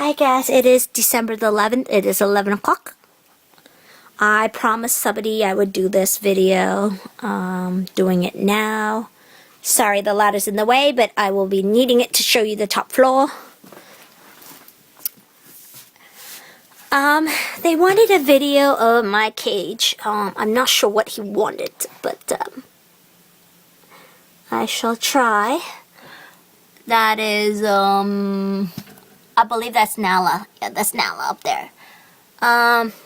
Hi guys, it is December the 11th. It is 11 o'clock. I promised somebody I would do this video. Doing it now. Sorry the ladder's in the way, but I will be needing it to show you the top floor. They wanted a video of my cage. I'm not sure what he wanted, but I shall try. That is, I believe that's Nala. Yeah, that's Nala up there.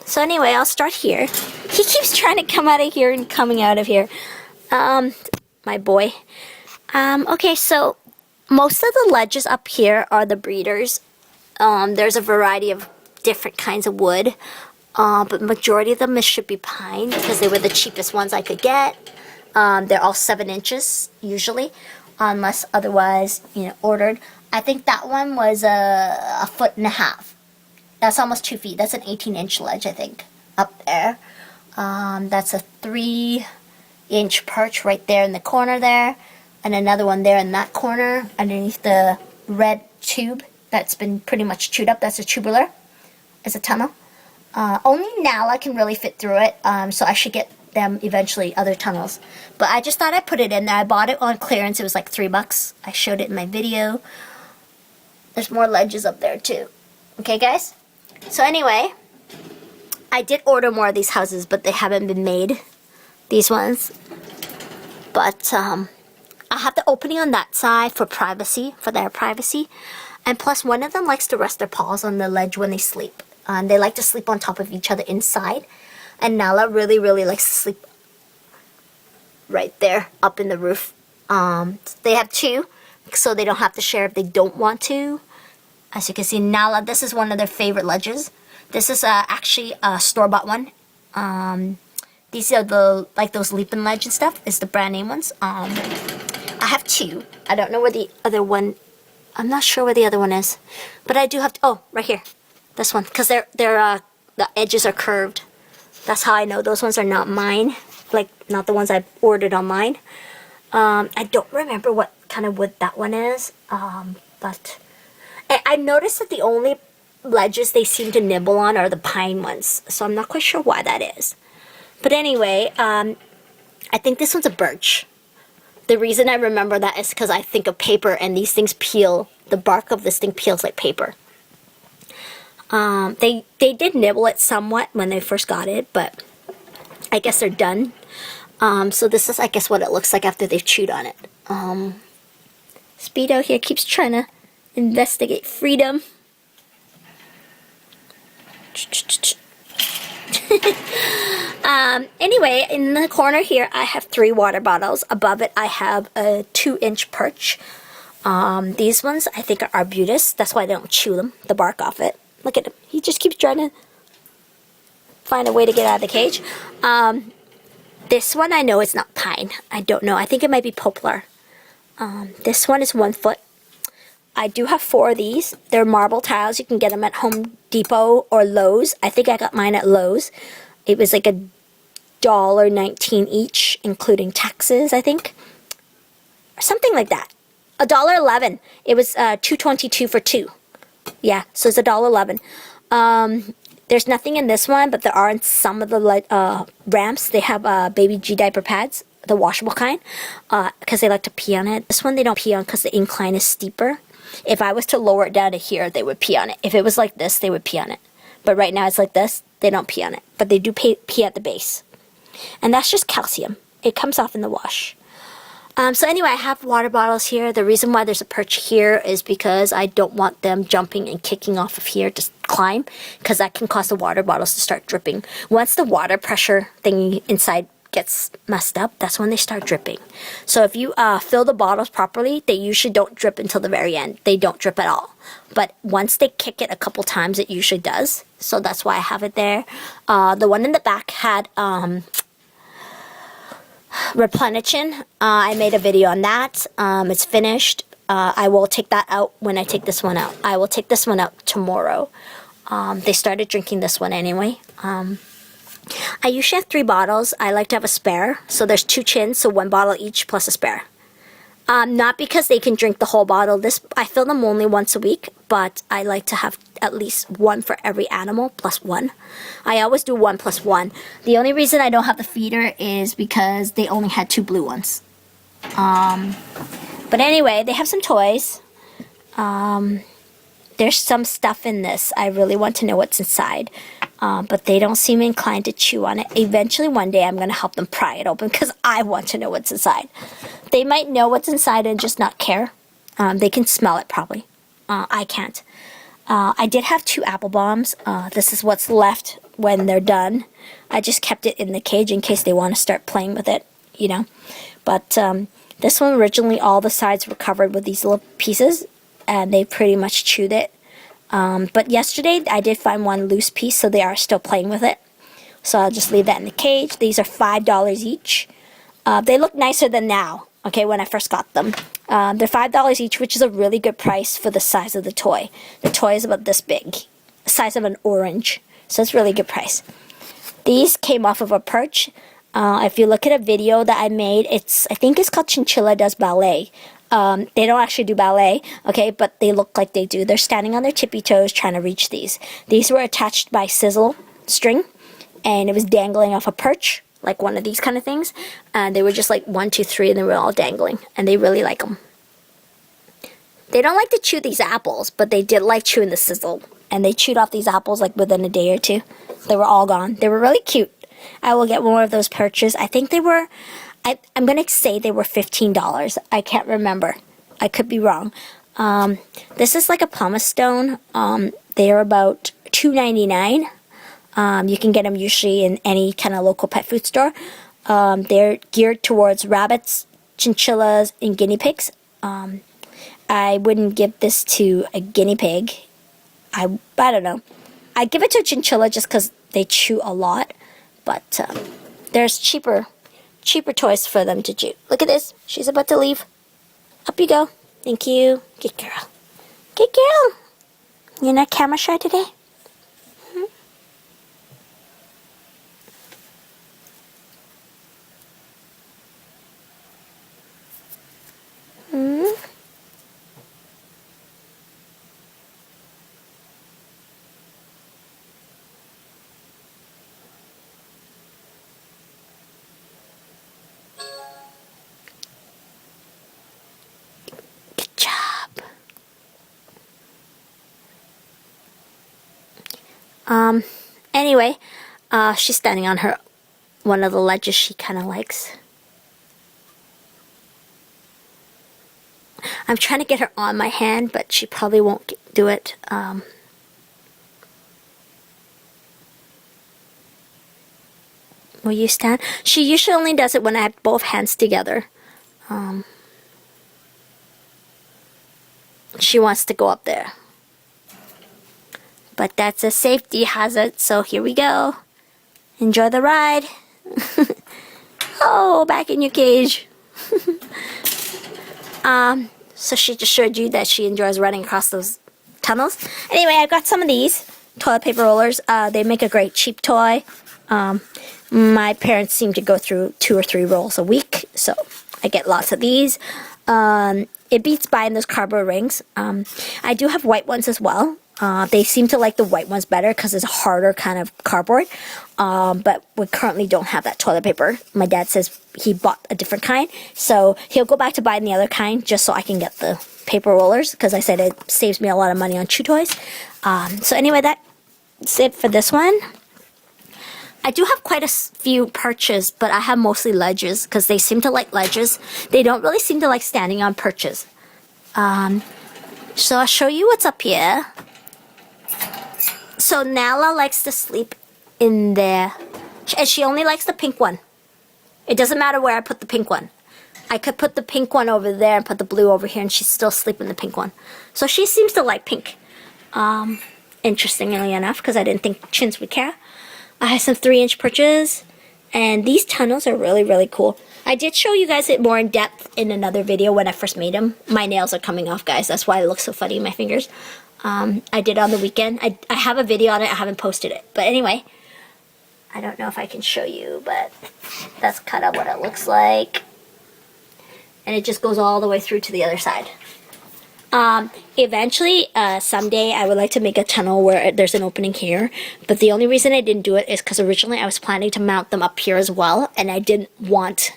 So anyway, I'll start here. He keeps trying to come out of here and coming out of here. My boy. Okay, so most of the ledges up here are the breeders. There's a variety of different kinds of wood. But majority of them should be pine because they were the cheapest ones I could get. They're all 7 inches usually, unless otherwise, ordered. I think that one was a 1.5 feet. That's almost 2 feet. That's an 18-inch ledge, I think, up there. That's a 3-inch perch right there in the corner there, and another one there in that corner underneath the red tube that's been pretty much chewed up. That's a tubular. It's a tunnel. Only Nala can really fit through it, so I should get them eventually, other tunnels. But I just thought I'd put it in there. I bought it on clearance. It was like $3. I showed it in my video. There's more ledges up there too. Okay, guys? So anyway, I did order more of these houses, but they haven't been made. These ones. But I have the opening on that side for privacy, for their privacy. And plus, one of them likes to rest their paws on the ledge when they sleep. They like to sleep on top of each other inside. And Nala really, really likes to sleep right there, up in the roof. They have 2, so they don't have to share if they don't want to. As you can see, Nala, this is one of their favorite ledges. This is actually a store-bought one. These are those leaping ledge and stuff. It's the brand name ones. I have 2. I don't know where the other one. I'm not sure where the other one is, but I do have. Oh, right here, this one, because the edges are curved. That's how I know those ones are not mine. Like, not the ones I ordered online. I don't remember what kind of wood that one is. But I noticed that the only ledges they seem to nibble on are the pine ones. So I'm not quite sure why that is. But anyway, I think this one's a birch. The reason I remember that is because I think of paper, and these things peel. The bark of this thing peels like paper. They did nibble it somewhat when they first got it, but I guess they're done. So this is, I guess, what it looks like after they've chewed on it. Speedo here keeps trying to investigate freedom. Anyway, in the corner here, I have 3 water bottles. Above it, I have a 2-inch perch. These ones, I think, are arbutus. That's why I don't chew them, the bark off it. Look at him. He just keeps trying to find a way to get out of the cage. This one, I know it's not pine. I don't know. I think it might be poplar. This one is 1 foot. I do have 4 of these. They're marble tiles. You can get them at Home Depot or Lowe's. I think I got mine at Lowe's. It was like $1.19 each, including taxes, I think. Or something like that. $1.11. It was $2.22 for 2. Yeah, so it's $1.11. There's nothing in this one, but there are in some of the ramps. They have baby G diaper pads, the washable kind, because they like to pee on it. This one they don't pee on because the incline is steeper. If I was to lower it down to here, they would pee on it. If it was like this, they would pee on it. But right now it's like this, they don't pee on it. But they do pee at the base. And that's just calcium. It comes off in the wash. So anyway, I have water bottles here. The reason why there's a perch here is because I don't want them jumping and kicking off of here to climb, because that can cause the water bottles to start dripping. Once the water pressure thing inside gets messed up, that's when they start dripping. So if you fill the bottles properly, they usually don't drip until the very end. They don't drip at all. But once they kick it a couple times, it usually does. So that's why I have it there. The one in the back had replenishing. I made a video on that. It's finished. I will take that out when I take this one out. I will take this one out tomorrow. They started drinking this one anyway. I usually have 3 bottles. I like to have a spare. So there's 2 chins, so 1 bottle each plus a spare. Not because they can drink the whole bottle. I fill them only once a week, but I like to have at least one for every animal, plus one. I always do 1 plus 1. The only reason I don't have the feeder is because they only had 2 blue ones. But anyway, they have some toys. There's some stuff in this. I really want to know what's inside. But they don't seem inclined to chew on it. Eventually, one day, I'm going to help them pry it open because I want to know what's inside. They might know what's inside and just not care. They can smell it probably. I can't. I did have 2 apple bombs. This is what's left when they're done. I just kept it in the cage in case they want to start playing with it, you know. But this one, originally, all the sides were covered with these little pieces, and they pretty much chewed it. But yesterday, I did find one loose piece, so they are still playing with it. So I'll just leave that in the cage. These are $5 each. They look nicer than now, okay, when I first got them. They're $5 each, which is a really good price for the size of the toy. The toy is about this big, the size of an orange. So it's really good price. These came off of a perch. If you look at a video that I made, I think it's called Chinchilla Does Ballet. They don't actually do ballet, okay, but they look like they do. They're standing on their tippy toes trying to reach these. These were attached by sizzle string, and it was dangling off a perch, like one of these kind of things. And they were just like 1, 2, 3, and they were all dangling, and they really like them. They don't like to chew these apples, but they did like chewing the sizzle, and they chewed off these apples like within a day or 2. They were all gone. They were really cute. I will get more of those perches. I think they were... I'm going to say they were $15. I can't remember. I could be wrong. This is like a pumice stone. They are about $2.99. You can get them usually in any kind of local pet food store. They're geared towards rabbits, chinchillas, and guinea pigs. I wouldn't give this to a guinea pig. I don't know. I'd give it to a chinchilla just because they chew a lot. But there's cheaper toys for them to chew. Look at this. She's about to leave. Up you go. Thank you. Good girl. Good girl. You're not camera shy today? Anyway, she's standing on one of the ledges she kind of likes. I'm trying to get her on my hand, but she probably won't do it. Will you stand? She usually only does it when I have both hands together. She wants to go up there. But that's a safety hazard, so here we go. Enjoy the ride. Oh, back in your cage. So she just showed you that she enjoys running across those tunnels. Anyway, I got some of these toilet paper rollers. They make a great cheap toy. My parents seem to go through 2 or 3 rolls a week, so I get lots of these. It beats buying those cardboard rings. I do have white ones as well. They seem to like the white ones better because it's a harder kind of cardboard. But we currently don't have that toilet paper. My dad says he bought a different kind. So he'll go back to buying the other kind just so I can get the paper rollers. Because I said it saves me a lot of money on chew toys. So anyway, that's it for this one. I do have quite a few perches, but I have mostly ledges because they seem to like ledges. They don't really seem to like standing on perches. So I'll show you what's up here. So Nala likes to sleep in there, and she only likes the pink one. It doesn't matter where I put the pink one. I could put the pink one over there and put the blue over here, and she's still sleeping in the pink one. So she seems to like pink. Interestingly enough, because I didn't think chins would care. I have some 3-inch perches, and these tunnels are really, really cool. I did show you guys it more in depth in another video when I first made them. My nails are coming off, guys. That's why it looks so funny in my fingers. I did on the weekend. I have a video on it. I haven't posted it. But anyway, I don't know if I can show you, but that's kind of what it looks like. And it just goes all the way through to the other side. Eventually, someday I would like to make a tunnel where there's an opening here. But the only reason I didn't do it is because originally I was planning to mount them up here as well. And I didn't want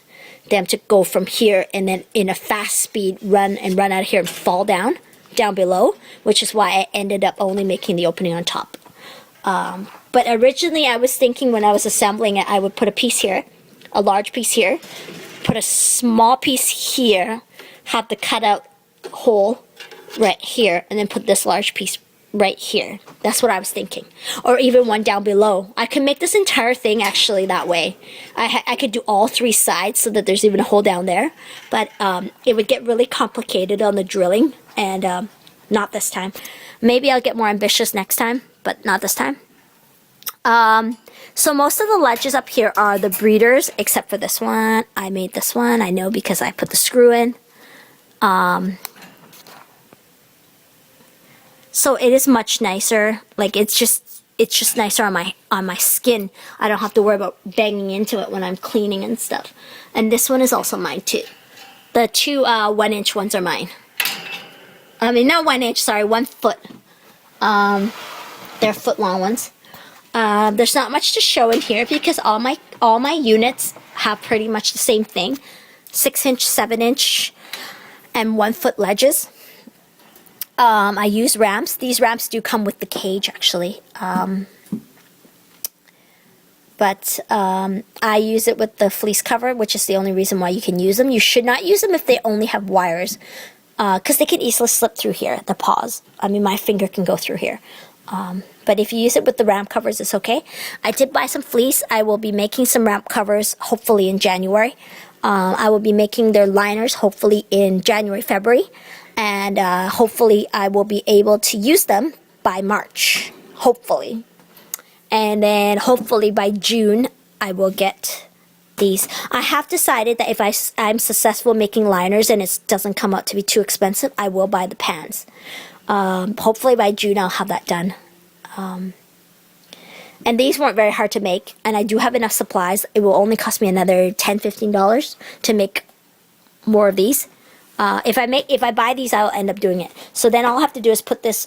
them to go from here and then in a fast speed run out of here and fall down below. Which is why I ended up only making the opening on top. But originally I was thinking when I was assembling it, I would put a piece here. A large piece here. Put a small piece here. Have the cutout hole right here, and then put this large piece right here. That's what I was thinking. Or even one down below. I could make this entire thing actually that way. I could do all three sides so that there's even a hole down there. But it would get really complicated on the drilling, and not this time. Maybe I'll get more ambitious next time, but not this time. So most of the ledges up here are the breeders, except for this one. I made this one, I know, because I put the screw in. So it is much nicer. Like it's just nicer on my skin. I don't have to worry about banging into it when I'm cleaning and stuff. And this one is also mine too. The two 1-inch ones are mine. I mean, not 1 inch, sorry, 1 foot. They're foot-long ones. There's not much to show in here because all my units have pretty much the same thing. 6-inch, 7-inch, and 1 foot ledges. I use ramps. These ramps do come with the cage, actually. But I use it with the fleece cover, which is the only reason why you can use them. You should not use them if they only have wires, because they can easily slip through here, the paws. I mean, my finger can go through here. But if you use it with the ramp covers, it's okay. I did buy some fleece. I will be making some ramp covers, hopefully in January. I will be making their liners, hopefully in January, February. And hopefully I will be able to use them by March. Hopefully. And then hopefully by June I will get these. I have decided that if I'm successful making liners and it doesn't come out to be too expensive, I will buy the pans. Hopefully by June I'll have that done. And these weren't very hard to make, and I do have enough supplies. It will only cost me another $10-15 to make more of these. If I buy these, I'll end up doing it. So then all I'll have to do is put this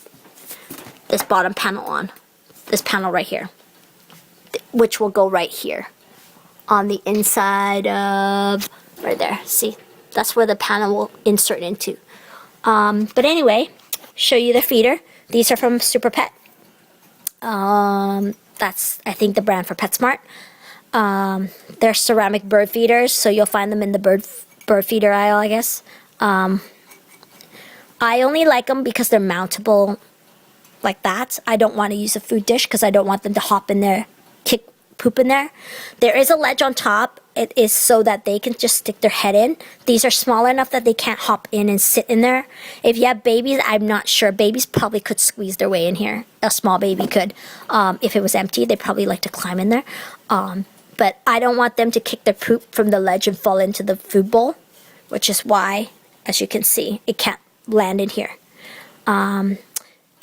bottom panel on. This panel right here. Which will go right here. On the inside of... right there. See? That's where the panel will insert into. But anyway, show you the feeder. These are from Super Pet. That's, I think, the brand for PetSmart. They're ceramic bird feeders, so you'll find them in the bird feeder aisle, I guess. I only like them because they're mountable like that. I don't want to use a food dish because I don't want them to hop in there, kick poop in there. There is a ledge on top. It is so that they can just stick their head in. These are small enough that they can't hop in and sit in there. If you have babies, I'm not sure. Babies probably could squeeze their way in here. A small baby could. If it was empty, they'd probably like to climb in there. But I don't want them to kick their poop from the ledge and fall into the food bowl, which is why, as you can see, it can't land in here.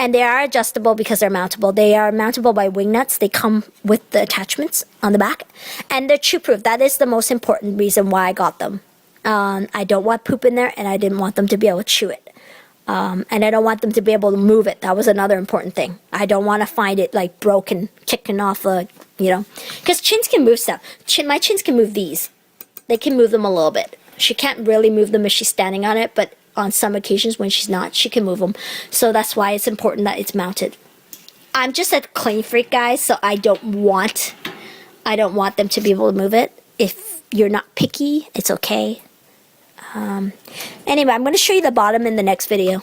And they are adjustable because they're mountable. They are mountable by wing nuts. They come with the attachments on the back. And they're chew-proof. That is the most important reason why I got them. I don't want poop in there, and I didn't want them to be able to chew it. And I don't want them to be able to move it. That was another important thing. I don't want to find it, like, broken, kicking off, you know. Because chins can move stuff. My chins can move these. They can move them a little bit. She can't really move them if she's standing on it, but on some occasions when she's not, she can move them. So that's why it's important that it's mounted. I'm just a clean freak, guys, so I don't want them to be able to move it. If you're not picky, it's okay. Anyway, I'm going to show you the bottom in the next video.